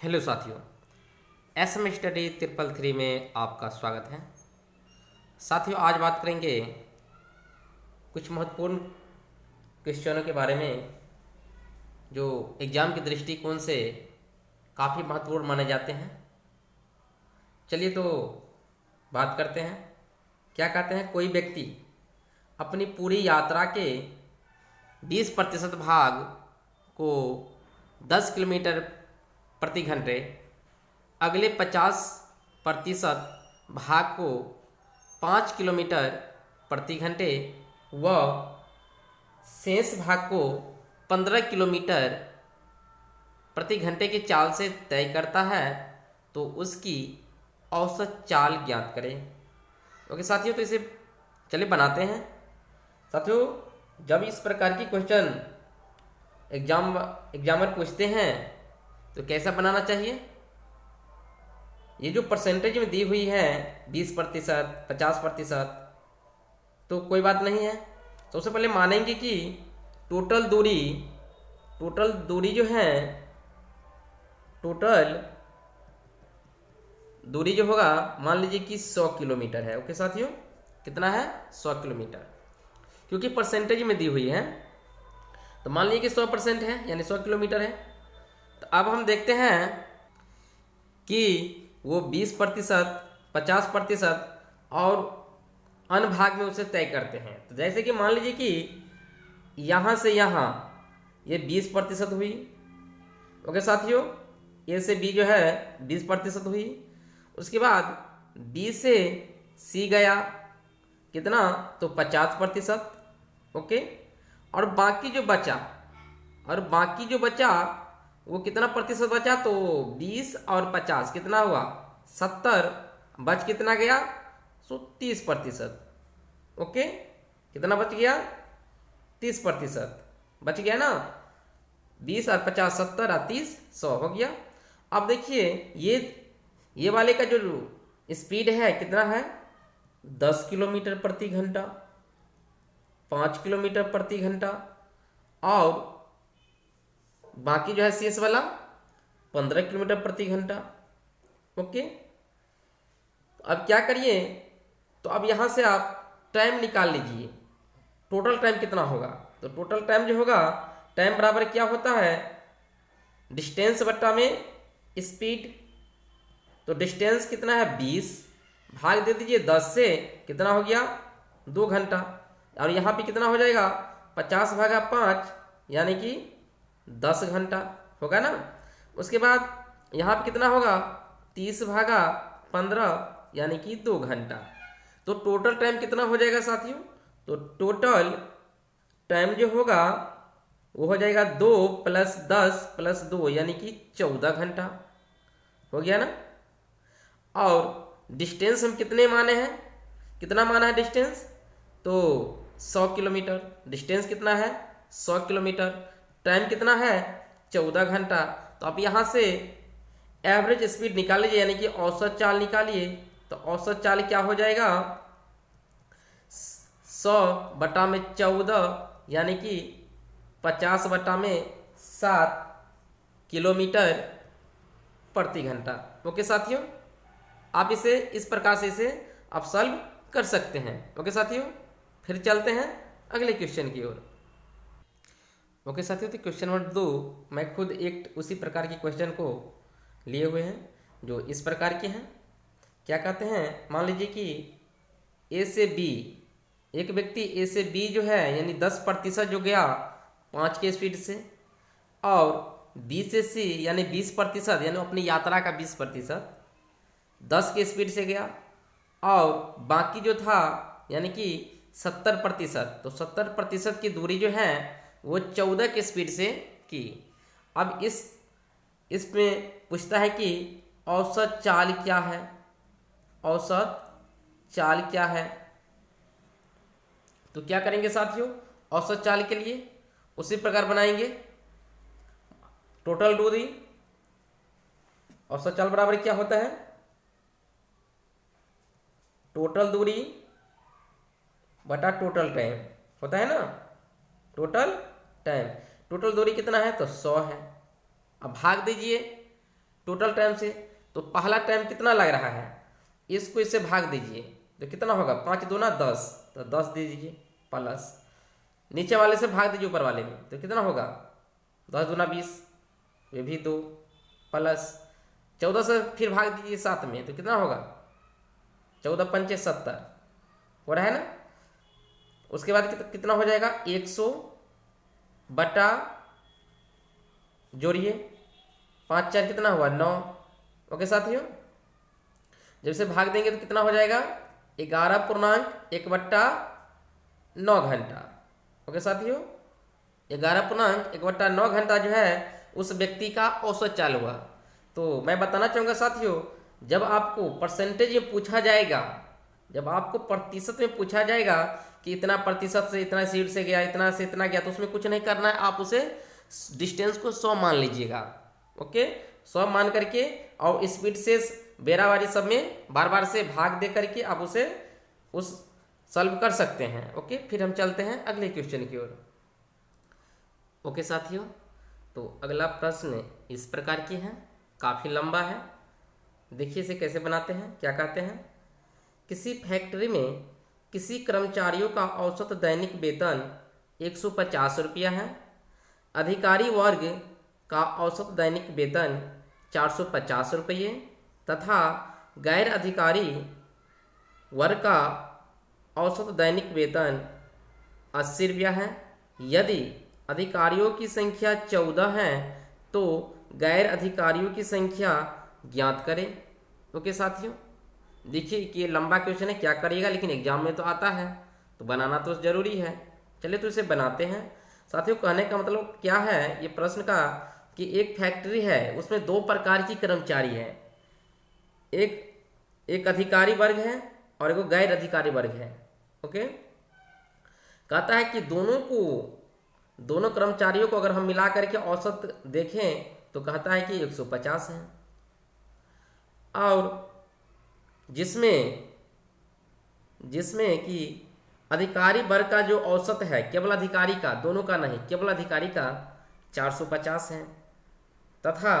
Hello साथियों, SM study 333 में आपका स्वागत है। साथियों, आज बात करेंगे कुछ महत्वपूर्ण क्वेश्चनों के बारे में जो एग्ज़ाम के दृष्टिकोण से काफ़ी महत्वपूर्ण माने जाते हैं। चलिए तो बात करते हैं। क्या कहते हैं, कोई व्यक्ति अपनी पूरी यात्रा के 20% भाग को 10 किलोमीटर प्रति घंटे, अगले 50% भाग को 5 किलोमीटर प्रति घंटे व शेष भाग को 15 किलोमीटर प्रति घंटे की चाल से तय करता है तो उसकी औसत चाल ज्ञात करें। ओके साथियों, तो इसे चलिए बनाते हैं। साथियों, जब इस प्रकार की क्वेश्चन एग्जामर पूछते हैं तो कैसा बनाना चाहिए। ये जो परसेंटेज में दी हुई है 20%, 50%, तो कोई बात नहीं है। सबसे पहले मानेंगे कि टोटल दूरी जो है, टोटल दूरी जो होगा, मान लीजिए कि 100 किलोमीटर है। ओके साथियों, कितना है? 100 किलोमीटर, क्योंकि परसेंटेज में दी हुई है तो मान लीजिए कि 100% है, यानी 100 किलोमीटर है। तो अब हम देखते हैं कि वो 20%, 50% और अन्य भाग में उसे तय करते हैं। तो जैसे कि मान लीजिए कि यहाँ से यहाँ ये 20% हुई। ओके साथियों, ए से बी जो है 20% हुई। उसके बाद बी से सी गया, कितना? तो 50%। ओके, और बाकी जो बचा वो कितना प्रतिशत बचा? तो 20 और 50 कितना हुआ? 70। बच कितना गया? सो 30%। ओके, कितना बच गया? 30% बच गया ना। 20 और 50, 70 और 30, 100 हो गया। अब देखिए ये वाले का जो स्पीड है कितना है? 10 किलोमीटर प्रति घंटा, 5 किलोमीटर प्रति घंटा, और बाकी जो है शेष वाला 15 किलोमीटर प्रति घंटा। ओके, अब क्या करिए, तो अब यहां से आप टाइम निकाल लीजिए। टोटल टाइम कितना होगा? तो टोटल टाइम जो होगा, टाइम बराबर क्या होता है? डिस्टेंस बट्टा में स्पीड। तो डिस्टेंस कितना है? 20, भाग दे दीजिए 10 से, कितना हो गया? 2 घंटा। और यहाँ पे कितना हो जाएगा? 50 भागा 5, यानी कि 10 घंटा होगा ना। उसके बाद यहाँ पे कितना होगा? 30 भागा 15, यानी कि 2 घंटा। तो टोटल टाइम कितना हो जाएगा साथियों? तो टोटल टाइम जो होगा वो हो जाएगा 2 + 10 + 2, यानी कि 14 घंटा हो गया ना। और डिस्टेंस हम कितने माने हैं? कितना माना है डिस्टेंस? तो 100 किलोमीटर। डिस्टेंस कितना है? 100 किलोमीटर। टाइम कितना है? 14 घंटा। तो आप यहाँ से एवरेज स्पीड निकाल लीजिए, यानी कि औसत चाल निकालिए। तो औसत चाल क्या हो जाएगा? 100/14, यानी कि 50/7 किलोमीटर प्रति घंटा। ओके साथियों, आप इसे इस प्रकार से इसे आप सॉल्व कर सकते हैं। ओके साथियों, फिर चलते हैं अगले क्वेश्चन की ओर। ओके साथियों, तो क्वेश्चन नंबर 2 मैं खुद एक उसी प्रकार के क्वेश्चन को लिए हुए हैं जो इस प्रकार के हैं। क्या कहते हैं, मान लीजिए कि ए से बी, एक व्यक्ति ए से बी जो है, यानी 10% जो गया 5 के स्पीड से, और बी से सी यानी 20%, यानी अपनी यात्रा का 20% 10 के स्पीड से गया, और बाकी जो था यानी कि 70%, तो 70% की दूरी जो है वो 14 के स्पीड से की। अब इसमें पूछता है कि औसत चाल क्या है? औसत चाल क्या है? तो क्या करेंगे साथियों, औसत चाल के लिए उसी प्रकार बनाएंगे। टोटल दूरी, औसत चाल बराबर क्या होता है? टोटल दूरी बटा टोटल टाइम होता है ना। टोटल टाइम, टोटल दूरी कितना है? तो 100 है। अब भाग दीजिए टोटल टाइम से। तो पहला टाइम कितना लग रहा है, इसको इससे भाग दीजिए तो कितना होगा, 5 दूना 10, तो 10 दे दीजिए प्लस नीचे वाले से भाग दीजिए ऊपर वाले में, तो कितना होगा 10 दूना 20, ये भी 2 प्लस 14 से फिर भाग दीजिए 7 में, तो कितना होगा 14 पंचे 70 हो रहा है ना। उसके बाद कितना हो जाएगा 100 बटा जोड़िए 5 4 कितना हुआ 9। ओके साथियों, जब से भाग देंगे तो कितना हो जाएगा 11.1/9 घंटा। ओके साथियों, 11.1/9 घंटा जो है उस व्यक्ति का औसत चाल हुआ। तो मैं बताना चाहूँगा साथियों, जब आपको परसेंटेज में पूछा जाएगा, जब आपको प्रतिशत में पूछा जाएगा कि इतना प्रतिशत से इतना सीट से गया, इतना से इतना गया, तो उसमें कुछ नहीं करना है, आप उसे डिस्टेंस को 100 मान लीजिएगा। ओके, 100 मान करके और स्पीड से बेरावारी सब में बार बार से भाग दे करके आप उसे उस सॉल्व कर सकते हैं। ओके, फिर हम चलते हैं अगले क्वेश्चन की ओर। ओके साथियों, तो अगला प्रश्न इस प्रकार की है, काफ़ी लंबा है, देखिए इसे कैसे बनाते हैं। क्या कहते हैं, किसी फैक्ट्री में किसी कर्मचारियों का औसत दैनिक वेतन 150 रुपया है, अधिकारी वर्ग का औसत दैनिक वेतन 450 रुपये तथा गैर अधिकारी वर्ग का औसत दैनिक वेतन 80 रुपया है। यदि अधिकारियों की संख्या 14 है तो गैर अधिकारियों की संख्या ज्ञात करें। ओके साथियों, देखिए कि ये लंबा क्वेश्चन है, क्या करिएगा, लेकिन एग्जाम में तो आता है तो बनाना तो जरूरी है। चलिए तो इसे बनाते हैं साथियों। कहने का मतलब क्या है ये प्रश्न का, कि एक फैक्ट्री है, उसमें 2 प्रकार की कर्मचारी है, एक अधिकारी वर्ग है और एक गैर अधिकारी वर्ग है। ओके, कहता है कि दोनों कर्मचारियों को अगर हम मिला करके औसत देखें तो कहता है कि 150 है, और जिसमें कि अधिकारी वर्ग का जो औसत है, केवल अधिकारी का, दोनों का नहीं, केवल अधिकारी का 450 है, तथा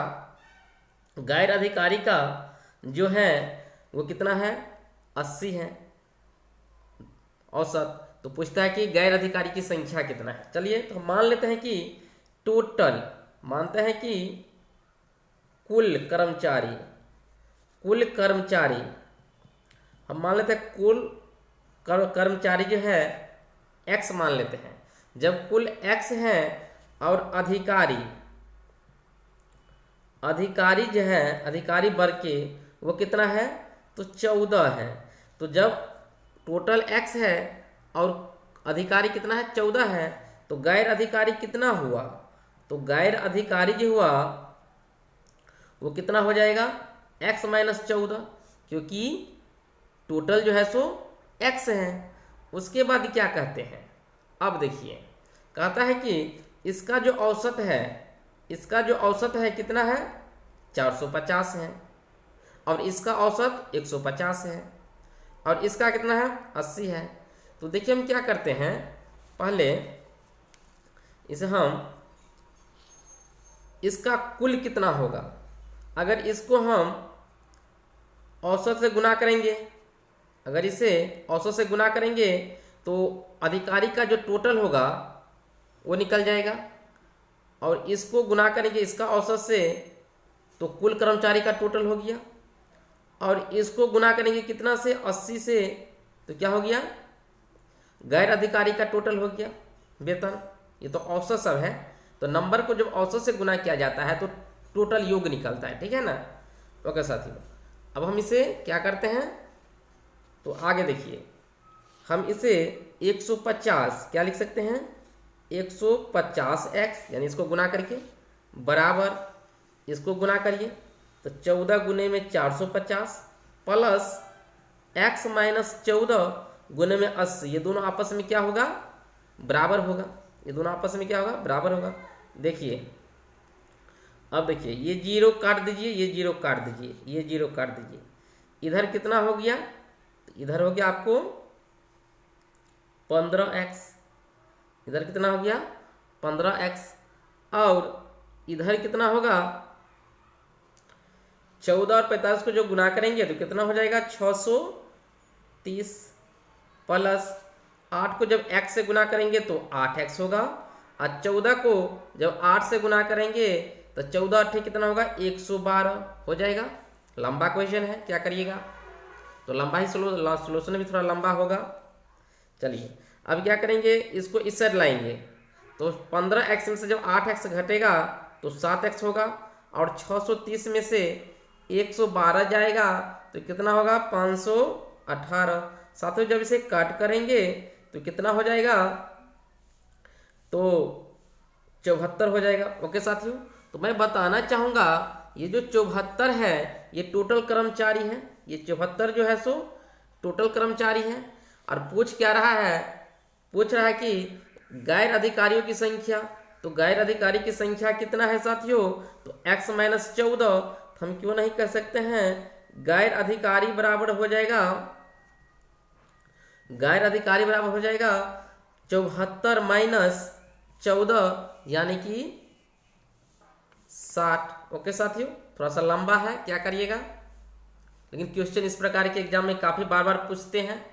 गैर अधिकारी का जो है वो कितना है 80 है औसत। तो पूछता है कि गैर अधिकारी की संख्या कितना है। चलिए तो मान लेते हैं कि टोटल, मानते हैं कि कुल कर्मचारी हम मान लेते हैं, कुल कर्मचारी जो है x मान लेते हैं। जब कुल x है और अधिकारी जो है, अधिकारी वर्ग के वो कितना है तो 14 है। तो जब टोटल x है और अधिकारी कितना है 14 है, तो गैर अधिकारी कितना हुआ, तो गैर अधिकारी जो हुआ वो कितना हो जाएगा x माइनस 14, क्योंकि टोटल जो है सो x है। उसके बाद क्या कहते हैं, अब देखिए कहता है कि इसका जो औसत है कितना है 450 है, और इसका औसत 150 है, और इसका कितना है 80 है। तो देखिए हम क्या करते हैं, पहले इसे हम इसका कुल कितना होगा, अगर इसको हम औसत से गुना करेंगे, अगर इसे औसत से गुना करेंगे तो अधिकारी का जो टोटल होगा वो निकल जाएगा, और इसको गुना करेंगे इसका औसत से तो कुल कर्मचारी का टोटल हो गया, और इसको गुना करेंगे कितना से 80 से, तो क्या हो गया गैर अधिकारी का टोटल हो गया वेतन। ये तो औसत सब है, तो नंबर को जब औसत से गुना किया जाता है तो टोटल योग निकलता है, ठीक है ना। ओके साथियों, अब हम इसे क्या करते हैं, तो आगे देखिए हम इसे 150 क्या लिख सकते हैं 150x, यानी इसको गुना करके बराबर इसको गुना करिए तो 14 गुने में 450 प्लस x माइनस 14 गुने में 80, ये दोनों आपस में क्या होगा बराबर होगा, ये दोनों आपस में क्या होगा बराबर होगा। देखिए अब देखिए ये जीरो काट दीजिए, ये जीरो काट दीजिए, ये जीरो काट दीजिए, इधर कितना हो गया, इधर हो गया आपको 15x, इधर कितना हो गया 15x, और इधर कितना होगा 14 और 45 को जो गुना करेंगे तो कितना हो जाएगा 630 प्लस 8 को जब x से गुना करेंगे तो 8x होगा और 14 को जब 8 से गुना करेंगे तो 14 8 कितना होगा 112 हो जाएगा। लंबा क्वेश्चन है, क्या करिएगा, तो लंबा ही सोल्यूशन भी थोड़ा लंबा होगा। चलिए अब क्या करेंगे, इसको इस साइड लाएंगे तो 15x में से जब 8x घटेगा तो 7x होगा और 630 में से 112 जाएगा तो कितना होगा 518। साथियों जब इसे काट करेंगे तो कितना हो जाएगा, तो 74 हो जाएगा। ओके साथियों, तो मैं बताना चाहूँगा ये जो 74 है ये टोटल कर्मचारी है, ये 74 जो है सो टोटल कर्मचारी है। और पूछ क्या रहा है, पूछ रहा है कि गैर अधिकारियों की संख्या, तो गैर अधिकारी की संख्या कितना है साथियों, तो x माइनस 14। तो हम क्यों नहीं कर सकते हैं गैर अधिकारी बराबर हो जाएगा, गैर अधिकारी बराबर हो जाएगा 74 माइनस 14 यानी कि 60। ओके साथियों, थोड़ा सा लंबा है, क्या करिएगा, लेकिन क्वेश्चन इस प्रकार के एग्जाम में काफ़ी बार बार पूछते हैं,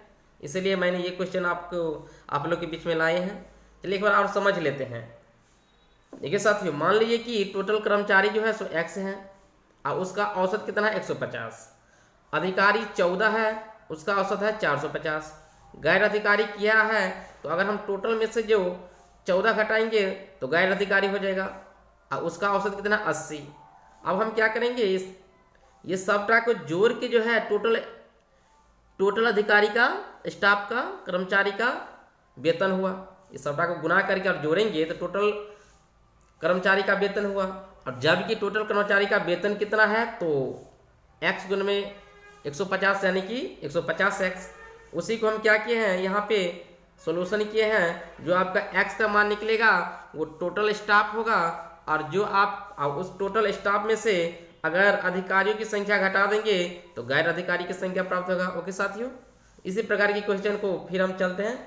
इसलिए मैंने ये क्वेश्चन आप लोग के बीच में लाए हैं। चलिए एक बार और समझ लेते हैं। देखिए साथियों, मान लीजिए कि टोटल कर्मचारी जो है सो x है और उसका औसत कितना है 150, अधिकारी 14 है उसका औसत है 450, गैर अधिकारी क्या है, तो अगर हम टोटल में से जो 14 घटाएंगे तो गैर अधिकारी हो जाएगा और उसका औसत कितना 80। अब हम क्या करेंगे, ये सबटा को जोड़ के जो है टोटल अधिकारी का, स्टाफ का, कर्मचारी का वेतन हुआ, ये सबटा को गुना करके और जोड़ेंगे तो टोटल कर्मचारी का वेतन हुआ। और जबकि टोटल कर्मचारी का वेतन कितना है तो x गुण में 150 यानी कि 150x। उसी को हम क्या किए हैं, यहाँ पे सॉल्यूशन किए हैं, जो आपका x का मान निकलेगा वो टोटल स्टाफ होगा और जो आप उस टोटल स्टाफ में से अगर अधिकारियों की संख्या घटा देंगे तो गैर अधिकारी की संख्या प्राप्त होगा। ओके साथियों, इसी प्रकार की क्वेश्चन को फिर हम चलते हैं,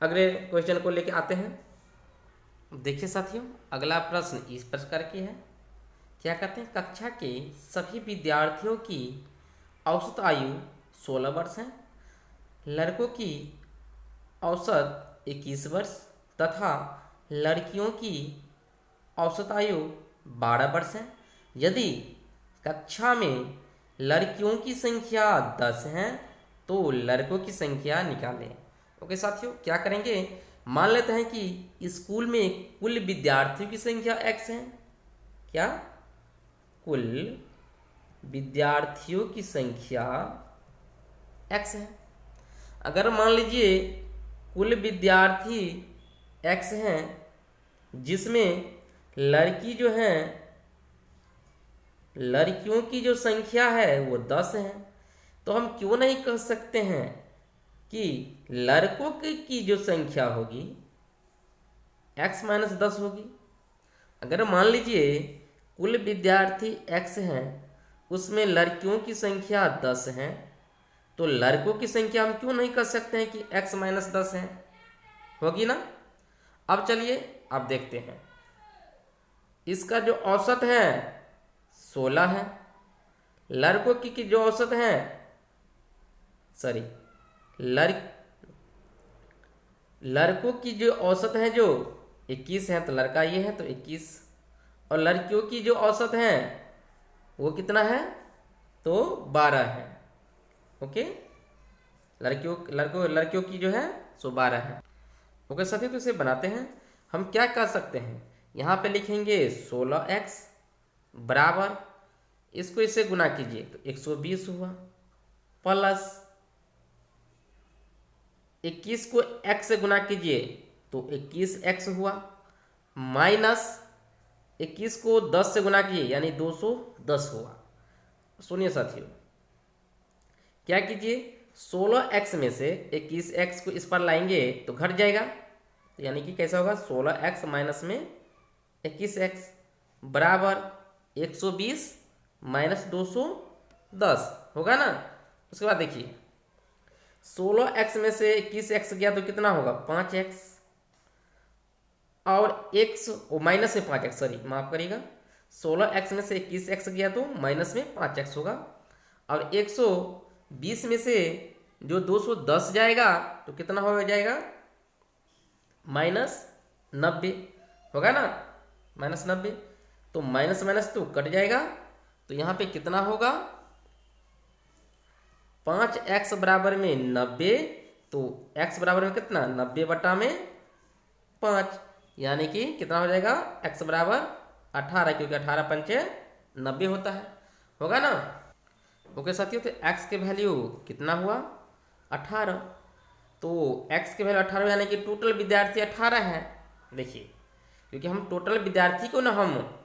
अगले क्वेश्चन को लेके आते हैं। देखिए साथियों, अगला प्रश्न इस प्रकार की है, क्या कहते हैं, कक्षा के सभी विद्यार्थियों की औसत आयु 16 वर्ष है, लड़कों की औसत 21 वर्ष तथा लड़कियों की औसत आयु 12 वर्ष है। यदि कक्षा में लड़कियों की संख्या 10 है तो लड़कों की संख्या निकालें। ओके साथियों, क्या करेंगे, मान लेते हैं कि स्कूल में कुल विद्यार्थियों की संख्या x है, क्या, कुल विद्यार्थियों की संख्या x है। अगर मान लीजिए कुल विद्यार्थी x हैं जिसमें लड़की जो है, लड़कियों की जो संख्या है वो 10 है, तो हम क्यों नहीं कह सकते हैं कि लड़कों की जो संख्या होगी x माइनस 10 होगी। अगर मान लीजिए कुल विद्यार्थी x हैं उसमें लड़कियों की संख्या 10 है तो लड़कों की संख्या हम क्यों नहीं कर सकते हैं कि x माइनस 10 है, होगी ना। अब चलिए अब देखते हैं, इसका जो औसत है 16 है, लड़कों की जो औसत है, सॉरी लड़कों की जो औसत है जो 21 है, तो लड़का ये है तो 21, और लड़कियों की जो औसत है वो कितना है तो 12 है। ओके, लड़कियों की जो है सो 12 है। ओके साथियों, तो इसे बनाते हैं, हम क्या कर सकते हैं, यहाँ पे लिखेंगे 16x बराबर, इसको इससे गुना कीजिए तो 120 हुआ, प्लस 21 को x से गुना कीजिए तो 21x हुआ, माइनस 21 को 10 से गुना कीजिए यानी 210 हुआ। सुनिए साथियों, क्या कीजिए, 16x में से 21x को इस पर लाएंगे तो घट जाएगा, यानी कि कैसा होगा 16x माइनस में 21x बराबर 120 माइनस 210 होगा ना। उसके बाद देखिए 16x में से 21x गया तो कितना होगा 5x, और x माइनस में 5x, सॉरी माफ करिएगा, 16x में से 21x गया तो माइनस में 5x होगा। और 120 में से जो 210 जाएगा तो कितना हो जाएगा, -90 होगा ना, -90। तो माइनस माइनस तो कट जाएगा, तो यहाँ पे कितना होगा, 5x बराबर में 90, तो x बराबर में कितना, 90/5, यानी कि कितना हो जाएगा, x बराबर 18, क्योंकि 18 पंचे 90 होता है, होगा ना। ओके साथियों, तो x के वैल्यू कितना हुआ, 18। तो x के वैल्यू 18 यानी कि टोटल विद्यार्थी 18 है। देखिए, क्योंकि हम टोटल विद्यार्थी को ना हम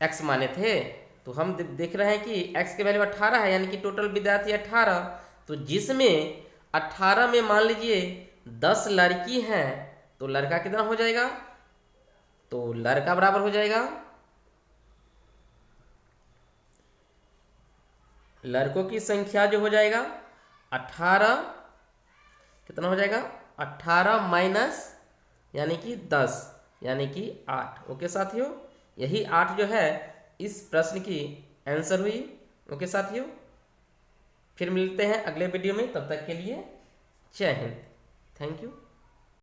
x माने थे, तो हम देख रहे हैं कि x के वैल्यू 18 है, यानी कि टोटल विद्यार्थी 18। तो जिसमें 18 में मान लीजिए 10 लड़की हैं, तो लड़का कितना हो जाएगा, तो लड़का बराबर हो जाएगा, लड़कों की संख्या जो हो जाएगा 18, कितना हो जाएगा, 18 माइनस यानी कि 10 यानी कि 8। ओके साथियों, यही 8 जो है इस प्रश्न की आंसर हुई। ओके साथियों, फिर मिलते हैं अगले वीडियो में, तब तक के लिए जय हिंद, थैंक यू।